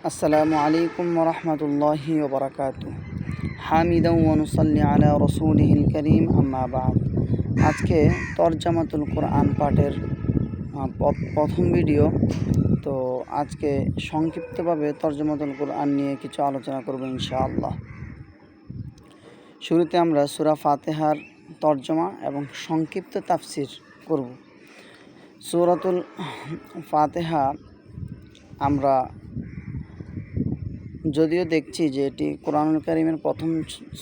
আসসালামু আলাইকুম ওরহমতুল্লাহি ওবরাকাতু। হামিদান ওয়া নুসাল্লি আলা রাসূলিহিল কারীম, আম্মা বাদ। আজকে তরজামাতুল কোরআন পাঠের প্রথম ভিডিও। তো আজকে সংক্ষিপ্তভাবে তরজামাতুল কোরআন নিয়ে কিছু আলোচনা করব ইনশাআল্লাহ। শুরুতে আমরা সূরা ফাতিহার তরজমা এবং সংক্ষিপ্ত তাফসির করব। সূরাতুল ফাতিহা আমরা যদিও দেখছি যে এটি কোরআনুল কারীমের প্রথম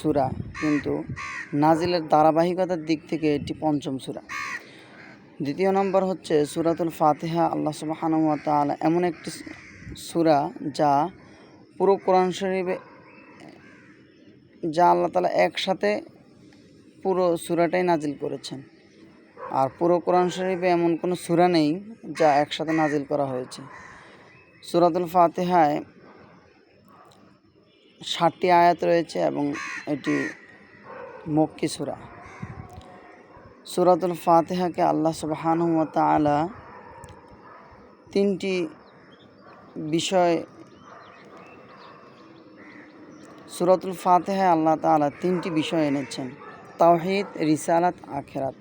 সূরা, কিন্তু নাজিলের ধারাবাহিকতার দিক থেকে এটি পঞ্চম সূরা। দ্বিতীয় নম্বর হচ্ছে সূরাতুল ফাতিহা আল্লাহ সুবহানাহু ওয়া তাআলা এমন একটি সূরা যা পুরো কোরআন শরীফে আল্লাহ তাআলা একসাথে পুরো সূরাটাই নাজিল করেছেন। আর পুরো কোরআন শরীফে এমন কোনো সূরা নেই যা একসাথে নাজিল করা হয়েছে। সূরাতুল ফাতিহায় 60টি আয়াত রয়েছে এবং এটি মক্কি সূরা। সূরাতুল ফাতিহাকে আল্লাহ সুবহানাহু ওয়া তাআলা তিনটি বিষয় সূরাতুল ফাতিহায় আল্লাহ তাআলা তিনটি বিষয় এনেছেন: তাওহীদ, রিসালাত, আখিরাত।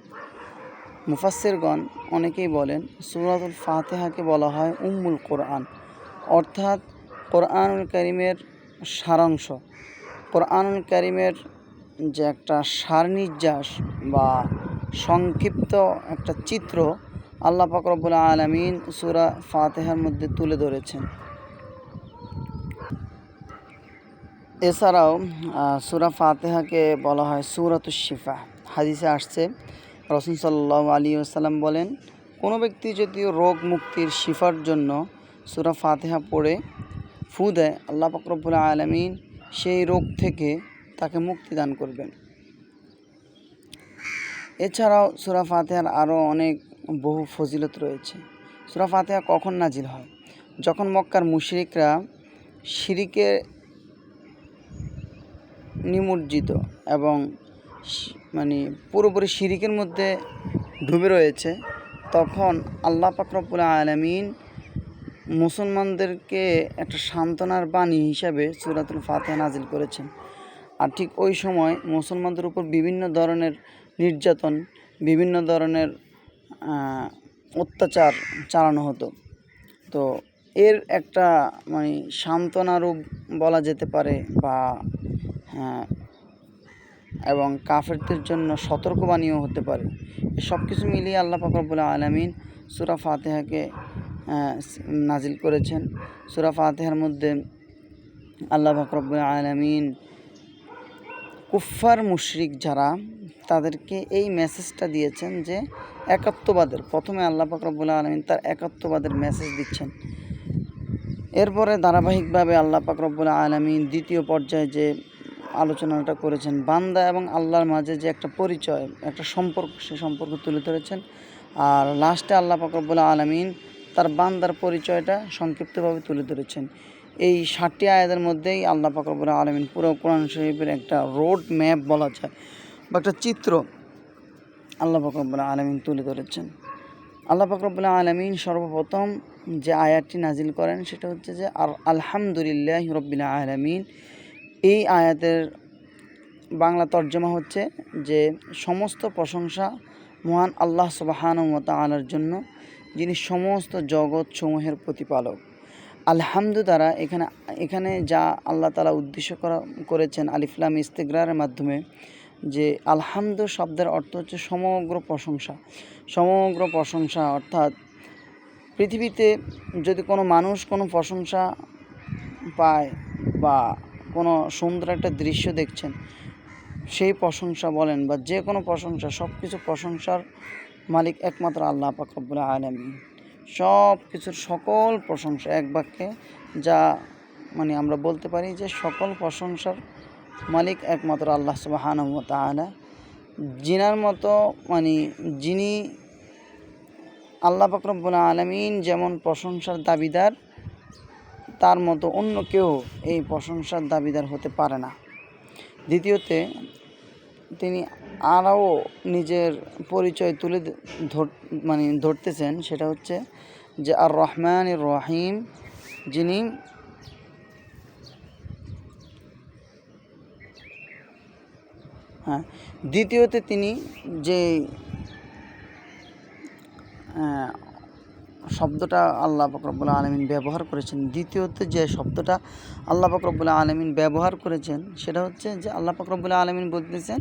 মুফাসসিরগণ অনেকেই বলেন সূরাতুল ফাতিহাকে বলা হয় উম্মুল কোরআন, অর্থাৎ কোরআনুল কারীমের সারাংশ। কোরআনুল কারীমের যে একটা সারনির্যাস বা সংক্ষিপ্ত একটা চিত্র আল্লাহ পাক রব্বুল আলামিন সূরা ফাতিহার মধ্যে তুলে ধরেছেন। এছাড়াও সূরা ফাতিহাকে বলা হয় সূরাতুশ শিফা। হাদিসে আসছে, রাসূল সাল্লাল্লাহু আলাইহি ওয়াসাল্লাম বলেন, কোনো ব্যক্তি যদি রোগ মুক্তির শিফার জন্য সূরা ফাতিহা পড়ে ফু দেয়, আল্লাহ পাক রব্বুল আলামিন সেই রোগ থেকে তাকে মুক্তি দান করবেন। এছাড়াও সূরা ফাতিহার আরও অনেক বহু ফজিলত রয়েছে। সূরা ফাতিহা কখন নাজিল হয়? যখন মক্কার মুশরিকরা শিরকে নিমজ্জিত এবং পুরোপুরি শিরকের মধ্যে ডুবে রয়েছে, তখন আল্লাহ পাক রব্বুল আলামিন মুসলমানদেরকে একটা সান্ত্বনার বাণী হিসাবে সূরাতুল ফাতিহা নাজিল করেছেন। আর ঠিক ওই সময় মুসলমানদের উপর বিভিন্ন ধরনের নির্যাতন, বিভিন্ন ধরনের অত্যাচার চালানো হতো। তো এর একটা সান্ত্বনারূপ বলা যেতে পারে, বা এবং কাফেরদের জন্য সতর্কবাণীও হতে পারে। সব কিছু মিলিয়ে আল্লাহ পাক রব্বুল আলামিন সূরা ফাতিহাকে নাজিল করেছেন। সূরা ফাতিহার মধ্যে আল্লাহ পাক রব্বুল আলামিন কুফফার মুশরিক যারা, তাদেরকে এই মেসেজটা দিয়েছেন যে একাত্মবাদের, প্রথমে আল্লাহ পাক রব্বুল আলামিন তার একাত্মবাদের মেসেজ দিচ্ছেন। এরপরে ধারাবাহিকভাবে আল্লাহ পাক রব্বুল আলামিন দ্বিতীয় পর্যায়ে যে আলোচনাটা করেছেন, বান্দা এবং আল্লাহর মাঝে যে একটা পরিচয়, একটা সম্পর্ক, সে সম্পর্ক তুলে ধরেছেন। আর লাস্টে আল্লাহ পাক রব্বুল আলামিন তার বান্দার পরিচয়টা সংক্ষিপ্তভাবে তুলে ধরেছেন। এই 60টি আয়াতের মধ্যেই আল্লাহ পাক রব্বুল আলামিন পুরো কোরআন শরীফের একটা রোড ম্যাপ বলা যায়, বা একটা চিত্র আল্লাহ পাক রব্বুল আলামিন তুলে ধরেছেন। আল্লাহ পাক রব্বুল আলামিন সর্বপ্রথম যে আয়াতটি নাজিল করেন সেটা হচ্ছে যে আলহামদুলিল্লাহি রাব্বিল আলামিন। এই আয়াতের বাংলা তর্জমা হচ্ছে যে সমস্ত প্রশংসা মহান আল্লাহ সুবহানাহু ওয়া তাআলার জন্য, যিনি সমস্ত জগৎ সমূহের প্রতিপালক। আলহামদু দ্বারা এখানে যা আল্লাহ তাআলা উদ্দেশ্য করেছেন আলিফ লাম ইস্তিগরারের মাধ্যমে, যে আলহামদু শব্দের অর্থ হচ্ছে সমগ্র প্রশংসা। সমগ্র প্রশংসা অর্থাৎ পৃথিবীতে যদি কোনো মানুষ কোনো প্রশংসা পায় বা কোনো সুন্দর একটা দৃশ্য দেখছেন, সেই প্রশংসা বলেন বা যে কোনো প্রশংসা, সব কিছু প্রশংসার মালিক একমাত্র আল্লাহ পাক রব্বুল আলামিন। সব কিছুর সকল প্রশংসা এক বাক্যে, যা আমরা বলতে পারি যে সকল প্রশংসার মালিক একমাত্র আল্লাহ সুবহানাহু ওয়া তাআলা। জিনার মতো যিনি আল্লাহ পাক রব্বুল আলামিন যেমন প্রশংসার দাবিদার, তার মতো অন্য কেউ এই প্রশংসার দাবিদার হতে পারে না। দ্বিতীয়তে তিনি আরও নিজের পরিচয় তুলে ধরতেছেন, সেটা হচ্ছে যে আর রহমানির রহিম, যিনি হ্যাঁ, দ্বিতীয়তে তিনি যে শব্দটা আল্লাহ পাক রব্বুল আলামিন ব্যবহার করেছেন, দ্বিতীয়তে যে শব্দটা আল্লাহ পাক রব্বুল আলামিন ব্যবহার করেছেন সেটা হচ্ছে যে আল্লাহ পাক রব্বুল আলামিন বলতেছেন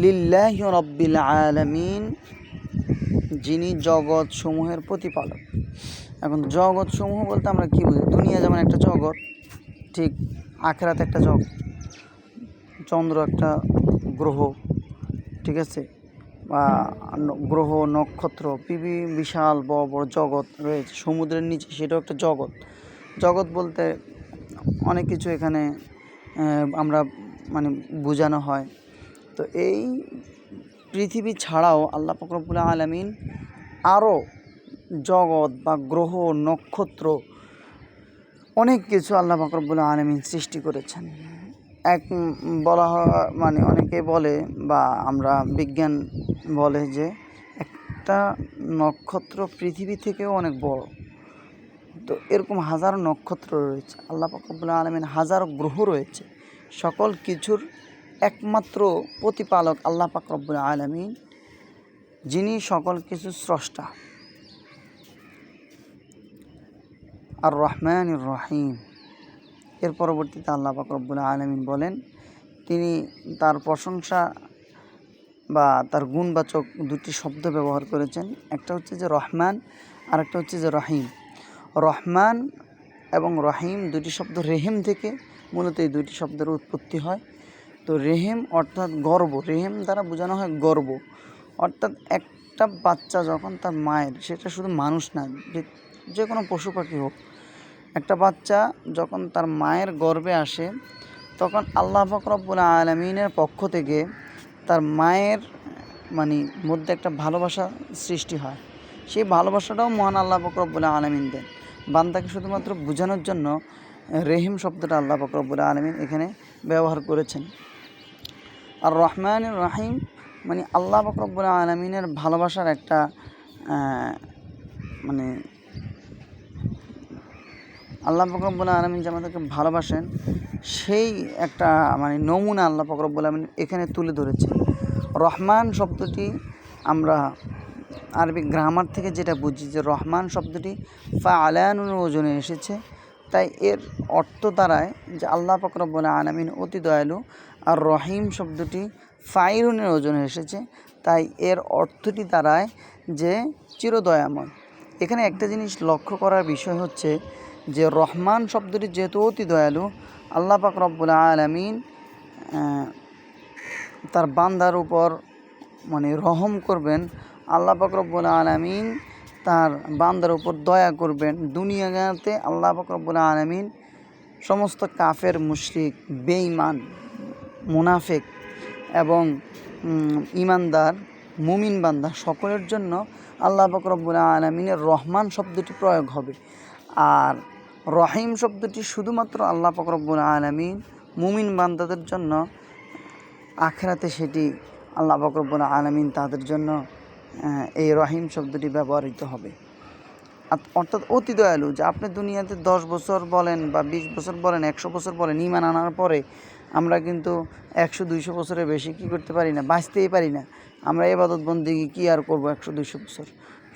লিল্লাহি রাব্বিল আলামিন, যিনি জগৎ সমূহের প্রতিপালক। এখন জগৎ সমূহ বলতে আমরা কী বুঝি? দুনিয়া যেমন একটা জগৎ, ঠিক আখিরাত একটা জগৎ, চন্দ্র একটা গ্রহ, ঠিক আছে, বা গ্রহ নক্ষত্র বিশাল বড় বড় জগৎ রয়েছে সমুদ্রের নিচে, সেটাও একটা জগৎ। জগৎ বলতে অনেক কিছু এখানে আমরা মানে বোঝানো হয়। তো এই পৃথিবী ছাড়াও আল্লাহ পাক রব্বুল আলামিন আরও জগৎ বা গ্রহ নক্ষত্র অনেক কিছু আল্লাহ পাক রব্বুল আলামিন সৃষ্টি করেছেন। এক বলা হয়, মানে অনেকে বলে বা আমরা বিজ্ঞান বলে যে একটা নক্ষত্র পৃথিবী থেকেও অনেক বড়। তো এরকম হাজারো নক্ষত্র রয়েছে, আল্লাহ পাক রব্বুল আলামিন হাজারো গ্রহ রয়েছে। সকল কিছুর একমাত্র প্রতিপালক আল্লাহ পাক রব্বুল আলামিন, যিনি সকল কিছুর স্রষ্টা। আর রহমানির রহিম। এর পরবর্তীতে আল্লাহ পাক রব্বুল আলামিন বলেন, তিনি তার প্রশংসা বা তার গুণবাচক দুটি শব্দ ব্যবহার করেছেন। একটা হচ্ছে যে রহমান, আর একটা হচ্ছে যে রহিম। রহমান এবং রহিম দুটি শব্দ রেহেম থেকে মূলত এই দুটি শব্দের উৎপত্তি হয়। তো রেহেম অর্থাৎ গর্ব, রেহেম দ্বারা বোঝানো হয় গর্ব। অর্থাৎ একটা বাচ্চা যখন তার মায়ের, সেটা শুধু মানুষ না, যে কোনো পশু পাখি হোক, একটা বাচ্চা যখন তার মায়ের গর্ভে আসে, তখন আল্লাহ পাক রব্বুল আলামিনের পক্ষ থেকে তার মায়ের মধ্যে একটা ভালোবাসা সৃষ্টি হয়। সেই ভালোবাসাটাও মহান আল্লাহ পাক রব্বুল আলামিন দেন বান্দাকে শুধুমাত্র বোঝানোর জন্য। রহিম শব্দটা আল্লাহ পাক রব্বুল আলামিন এখানে ব্যবহার করেছেন। আর রহমান রহিম আল্লাহ পাক রব্বুল আলামিনের ভালোবাসার একটা আল্লাহ পাক রব্বুল আলামিন যে আমাদেরকে ভালোবাসেন, সেই একটা নমুনা আল্লাহ পাক রব্বুল আলামিন এখানে তুলে ধরেছে। রহমান শব্দটি আমরা আরবি গ্রামার থেকে যেটা বুঝি যে রহমান শব্দটি ফাআলানুর ওজনে এসেছে, তাই এর অর্থ দাঁড়ায় যে আল্লাহ পাক রব্বুল আলামিন অতি দয়ালু। আর রহিম শব্দটি ফাইলুনের ওজনে এসেছে, তাই এর অর্থটি দাঁড়ায় যে চিরদয়াময়। এখানে একটা জিনিস লক্ষ্য করার বিষয় হচ্ছে যে রহমান শব্দটি যেহেতু অতি দয়ালু, আল্লাহ পাক রব্বুল আলামিন তার বান্দার উপর রহম করবেন। আল্লাহ পাক রব্বুল আলামিন তার বান্দার উপর দয়া করবেন। দুনিয়াতে আল্লাহ পাক রব্বুল আলামিন সমস্ত কাফের, মুশরিক, বেঈমান, মুনাফিক এবং ঈমানদার মুমিন বান্দা সকলের জন্য আল্লাহ পাক রব্বুল আলামিনের রহমান শব্দটি প্রয়োগ হবে। আর রহিম শব্দটি শুধুমাত্র আল্লাহ পাক রব্বুল আলামিন মুমিন বান্দাদের জন্য, আখিরাতে সেটি আল্লাহ পাক রব্বুল আলামিন তাদের জন্য এই রহিম শব্দটি ব্যবহৃত হবে। অর্থাৎ অতি দয়ালু, যে আপনি দুনিয়াতে 10 বছর বলেন বা 20 বছর বলেন, 100 বছর বলেন, ঈমান আনার পরে আমরা কিন্তু 100-200 বছরের বেশি কী করতে পারি না, বাঁচতেই পারি না। আমরা ইবাদত বন্দেগী কী আর করবো 100-200 বছর?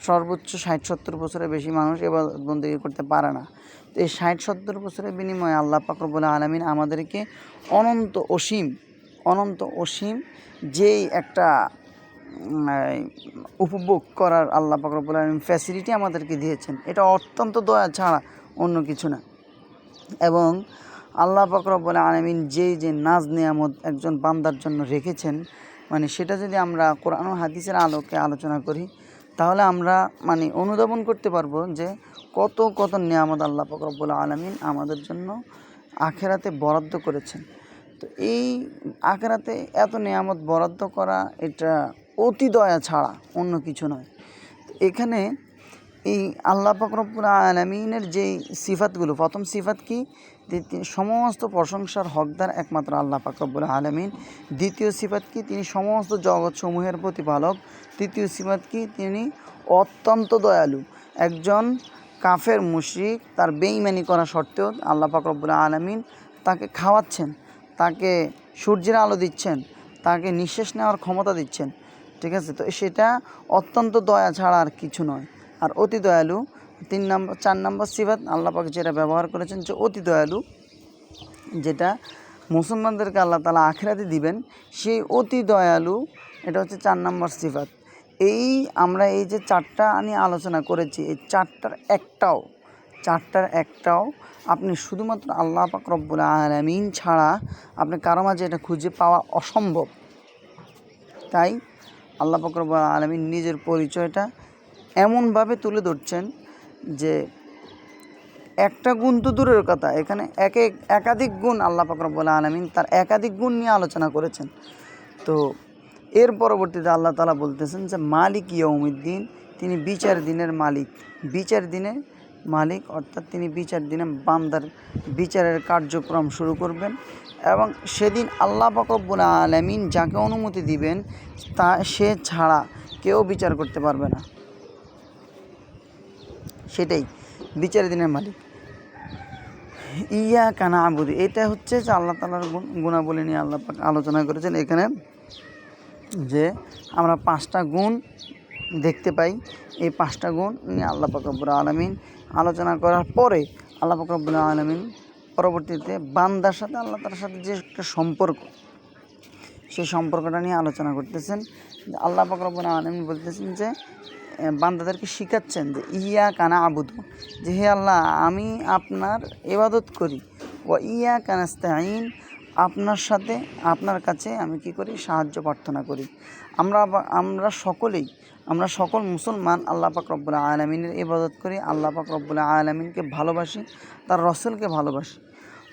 সর্বোচ্চ 60-70 বছরের বেশি মানুষ ইবাদত বন্দেগী করতে পারে না। তো এই 60-70 বছরের বিনিময়ে আল্লাহ পাক রব্বুল আলামিন আমাদেরকে অনন্ত অসীম যেই একটা উপভোগ করার আল্লাহ পাক রব্বুল আলামিন ফ্যাসিলিটি আমাদেরকে দিয়েছেন, এটা অত্যন্ত দয়া ছাড়া অন্য কিছু না। এবং আল্লাহ পাক রব্বুল আলামিন যে নাজ নেয়ামত একজন বান্দার জন্য রেখেছেন, সেটা যদি আমরা কোরআন ও হাদিসের আলোকে আলোচনা করি, তাহলে আমরা অনুধাবন করতে পারবো যে কত নেয়ামত আল্লাহ পাক রব্বুল আলামিন আমাদের জন্য আখিরাতে বরাদ্দ করেছেন। তো এই আখিরাতে এত নেয়ামত বরাদ্দ করা, এটা অতি দয়া ছাড়া অন্য কিছু নয়। তো এখানে এই আল্লাহ পাক রব্বুল আলামিনের যেই সিফাতগুলো, প্রথম সিফাত কি? সমস্ত প্রশংসার হকদার একমাত্র আল্লাহ পাক রব্বুল আলামিন। দ্বিতীয় সিফাত কি? তিনি সমস্ত জগৎসমূহের প্রতিপালক। তৃতীয় সিফাত কি? তিনি অত্যন্ত দয়ালু। একজন কাফের মুশরিক তার বেঈমানি করা সত্ত্বেও আল্লাহ পাক রব্বুল আলামিন তাকে খাওয়াচ্ছেন, তাকে সূর্যের আলো দিচ্ছেন, তাকে নিঃশ্বাস নেওয়ার ক্ষমতা দিচ্ছেন, ঠিক আছে। তো সেটা অত্যন্ত দয়া ছাড়া আর কিছু নয়। আর অতি দয়ালু 4 নম্বর সিফাত আল্লাহ পাক যেটা ব্যবহার করেছেন যে অতি দয়ালু, যেটা মুসলমানদেরকে আল্লাহ তাআলা আখিরাতে দিবেন, সেই অতি দয়ালু, এটা হচ্ছে 4 নম্বর সিফাত। আমরা এই যে 4টা নিয়ে আলোচনা করেছি, এই 4টার একটাও আপনি শুধুমাত্র আল্লাহ পাক রব্বুল আলামিন ছাড়া আপনি কারো মাঝে এটা খুঁজে পাওয়া অসম্ভব। তাই আল্লাহ পাক রব্বুল আলামিন নিজের পরিচয়টা এমনভাবে তুলে ধরছেন যে একটা গুণ তো দূরের কথা, এখানে একাধিক গুণ আল্লাহ পাক রব্বুল আলামিন তার একাধিক গুণ নিয়ে আলোচনা করেছেন। তো এর পরবর্তীতে আল্লাহ তাআলা বলতেছেন যে মালিক ইয়াউমিদ্দিন, তিনি বিচার দিনের মালিক, অর্থাৎ তিনি বিচার দিনে বান্দার বিচারের কার্যক্রম শুরু করবেন এবং সেদিন আল্লাহ পাক রব্বুল আলামিন যাকে অনুমতি দিবেন সে ছাড়া কেউ বিচার করতে পারবে না। সেটাই বিচার দিনের মালিক। ইয়াকা না'বুদু, এটা হচ্ছে যে আল্লাহ তাআলার গুণাবলী নিয়ে আল্লাহ পাক আলোচনা করেছেন এখানে, যে আমরা 5টা গুণ দেখতে পাই। এই 5টা গুণ নিয়ে আল্লাহ পাক রব্বুল আলামিন আলোচনা করার পরে আল্লাহ পাক রব্বুল আলামিন পরবর্তীতে বান্দার সাথে আল্লাহ তাআলার সাথে যে একটা সম্পর্ক, সেই সম্পর্কটা নিয়ে আলোচনা করতেছেন। আল্লাহ পাক রব্বুল আলামিন বলতেছেন যে বান্দাদেরকে শিখাচ্ছেন যে ইয়াকা না'বুদু, যে হে আল্লাহ আমি আপনার ইবাদত করি, ওয়া ইয়াকা নাস্তাঈন, আপনার কাছে আমি কি করি, সাহায্য প্রার্থনা করি। আমরা সকল মুসলমান আল্লাহ পাক রব্বুল আলামিনের ইবাদত করি, আল্লাহ পাক রব্বুল আলামিনকে ভালোবাসি, তার রাসূলকে ভালোবাসি।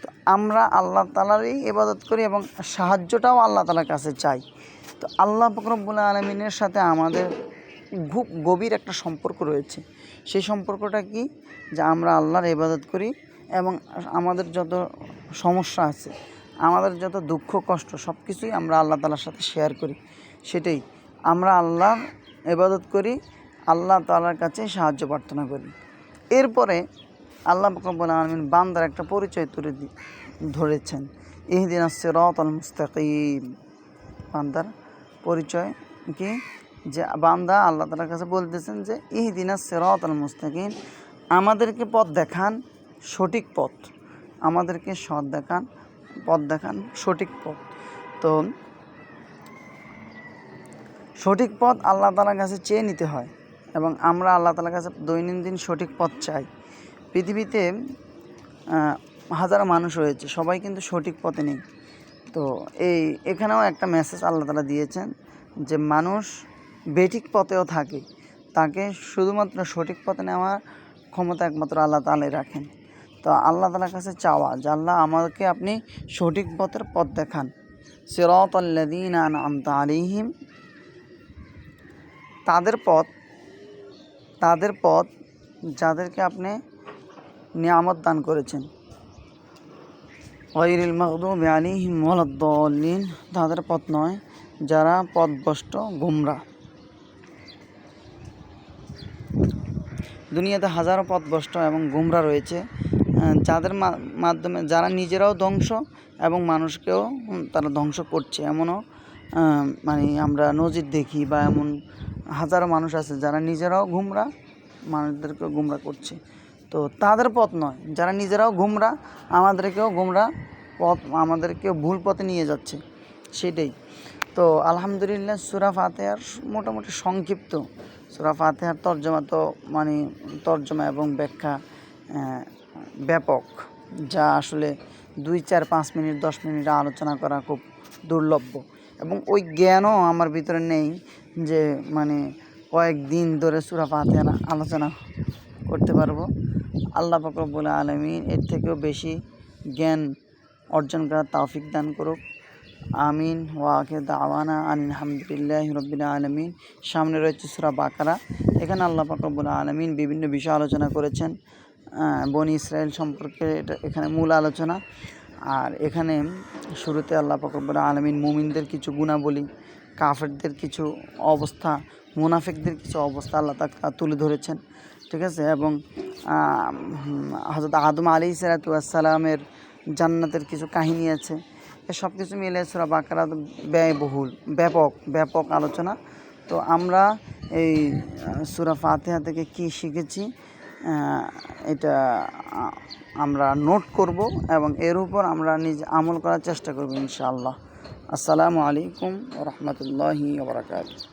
তো আমরা আল্লাহ তাআলারই ইবাদত করি এবং সাহায্যটাও আল্লাহ তাআলার কাছে চাই। তো আল্লাহ পাক রব্বুল আলামিনের সাথে আমাদের খুব গভীর একটা সম্পর্ক রয়েছে। সেই সম্পর্কটা কি, যে আমরা আল্লাহর ইবাদত করি এবং আমাদের যত সমস্যা আছে, আমাদের যত দুঃখ কষ্ট, সব কিছুই আমরা আল্লাহ তাআলার সাথে শেয়ার করি। সেটাই আমরা আল্লাহর ইবাদত করি, আল্লাহ তাআলার কাছে সাহায্য প্রার্থনা করি। এরপরে আল্লাহ পাক রব্বুল আলামিন বান্দার একটা পরিচয় তুলে ধরেছেন, ইহদিনাস সিরাতাল মুস্তাকিম। বান্দার পরিচয় কি, যে বান্দা আল্লাহ তাআলার কাছে বলতেছেন যে ইহদিনাস সিরাতাল মুস্তাকিম, আমাদেরকে পথ দেখান, সঠিক পথ, আমাদেরকে পথ দেখান সঠিক পথ। তো সঠিক পথ আল্লাহ তাআলার কাছে চেয়ে নিতে হয় এবং আমরা আল্লাহ তাআলার কাছে দৈনন্দিন সঠিক পথ চাই। পৃথিবীতে হাজারো মানুষ রয়েছে, সবাই কিন্তু সঠিক পথে নেই। তো এখানেও একটা মেসেজ আল্লাহ তাআলা দিয়েছেন যে মানুষ বেঠিক পথেও থাকে, তাকে শুধুমাত্র সঠিক পথে নেওয়ার ক্ষমতা একমাত্র আল্লাহ তাআলাই রাখেন। তো আল্লাহ তাআলার কাছে চাওয়া যে আল্লাহ আমাদেরকে আপনি সঠিক পথের পথ দেখান। সিরাতাল্লাযীনা আন'আমতা আলাইহিম, তাদের পথ যাদেরকে আপনি নিয়ামত দান করেছেন। গায়রিল মাগদুবি আলাইহিম ওয়ালাদ-দাল্লিন, তাদের পথ নয় যারা পথভ্রষ্ট গোমরা। দুনিয়াতে হাজারো পথভ্রষ্ট এবং গোমরা রয়েছে, যাদের মাধ্যমে যারা নিজেরাও ধ্বংস এবং মানুষকেও তারা ধ্বংস করছে। এমনও আমরা নজির দেখি, বা এমন হাজারো মানুষ আছে যারা নিজেরাও গোমরা, মানুষদেরকেও গোমরা করছে। তো তাদের পথ নয়, যারা নিজেরাও গোমরা আমাদেরকেও ভুল পথে নিয়ে যাচ্ছে, সেটাই। তো আলহামদুলিল্লাহ, সূরা ফাতিহার মোটামুটি সংক্ষিপ্ত, সূরা ফাতিহার তর্জমা এবং ব্যাখ্যা ব্যাপক, যা আসলে 2, 4, 5 মিনিট 10 মিনিট আলোচনা করা খুব দুর্লভ, এবং ওই জ্ঞানও আমার ভিতরে নেই যে কয়েকদিন ধরে সূরা ফাতিহা আলোচনা করতে পারবো। আল্লাহ পাক রব্বুল আলামিন এর থেকেও বেশি জ্ঞান অর্জন করার তৌফিক দান করুক। আমিন। ওয়া আখিরু দাওয়ানা আনিল হামদুলিল্লাহি রাব্বিল আলামিন। সামনে রয়েছে সূরা বাকারা। এখানে আল্লাহ পাক রব্বুল আলামিন বিভিন্ন বিষয় আলোচনা করেছেন। বনি ইসরাইল সম্পর্কে এখানে মূল আলোচনা। আর এখানে শুরুতে আল্লাহ পাক রব্বুল আলামিন মুমিনদের কিছু গুণাবলী, কাফেরদের কিছু অবস্থা, মুনাফিকদের কিছু অবস্থা আল্লাহ তাআলা তুলে ধরেছেন, ঠিক আছে। এবং হযরত আদম আলাইহিস সালামের জান্নাতের কিছু কাহিনী আছে, এ সব কিছু মিলে সূরা বাকারা ব্যয়বহুল, ব্যাপক আলোচনা। তো আমরা এই সূরা ফাতিহা থেকে কী শিখেছি এটা আমরা নোট করব এবং এর উপর আমরা নিজে আমল করার চেষ্টা করব ইনশাআল্লাহ। আসসালামু আলাইকুম ওয়া রাহমাতুল্লাহি ওয়া বারাকাতুহু।